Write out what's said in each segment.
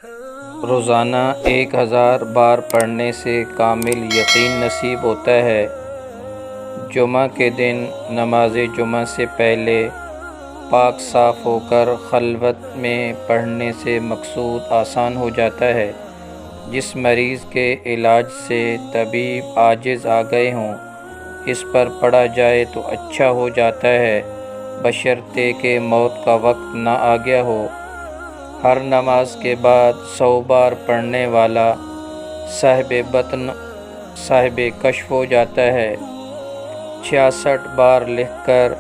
روزانہ 1000 بار پڑھنے سے کامل یقین نصیب ہوتا ہے۔ جمعہ کے دن نماز جمعہ سے پہلے پاک صاف ہو کر خلوت میں پڑھنے سے مقصود آسان ہو جاتا ہے۔ جس مریض کے علاج سے طبیب عاجز آ گئے ہوں، اس پر پڑھا جائے تو اچھا ہو جاتا ہے، بشرطے کہ موت کا وقت نہ آ گیا ہو۔ ہر نماز کے بعد 100 بار پڑھنے والا صاحب بطن صاحب کشف ہو جاتا ہے۔ 66 بار لکھ کر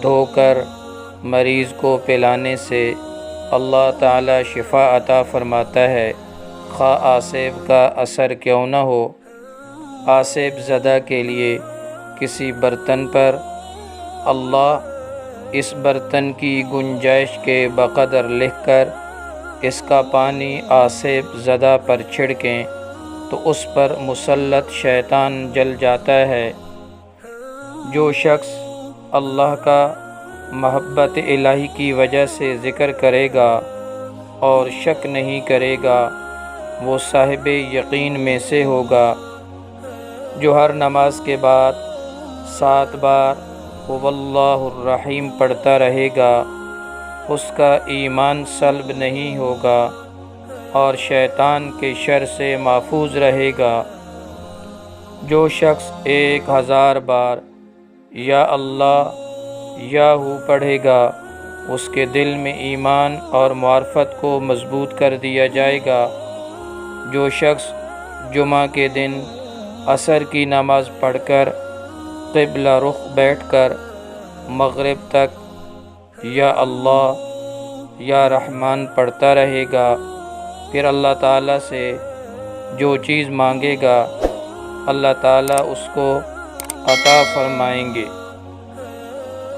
دھو کر مریض کو پلانے سے اللہ تعالی شفا عطا فرماتا ہے، خواہ آسیب کا اثر کیوں نہ ہو۔ آسیب زدہ کے لیے کسی برتن پر اللہ اس برتن کی گنجائش کے بقدر لکھ کر اس کا پانی آسیب زدہ پر چھڑکیں تو اس پر مسلط شیطان جل جاتا ہے۔ جو شخص اللہ کا محبت الہی کی وجہ سے ذکر کرے گا اور شک نہیں کرے گا، وہ صاحب یقین میں سے ہوگا۔ جو ہر نماز کے بعد 7 بار هو اللہ الرحیم پڑھتا رہے گا، اس کا ایمان سلب نہیں ہوگا اور شیطان کے شر سے محفوظ رہے گا۔ جو شخص 1000 بار یا اللہ یا ہو پڑھے گا، اس کے دل میں ایمان اور معرفت کو مضبوط کر دیا جائے گا۔ جو شخص جمعہ کے دن عصر کی نماز پڑھ کر قبلہ رخ بیٹھ کر مغرب تک یا اللہ یا رحمان پڑھتا رہے گا، پھر اللہ تعالیٰ سے جو چیز مانگے گا اللہ تعالیٰ اس کو عطا فرمائیں گے۔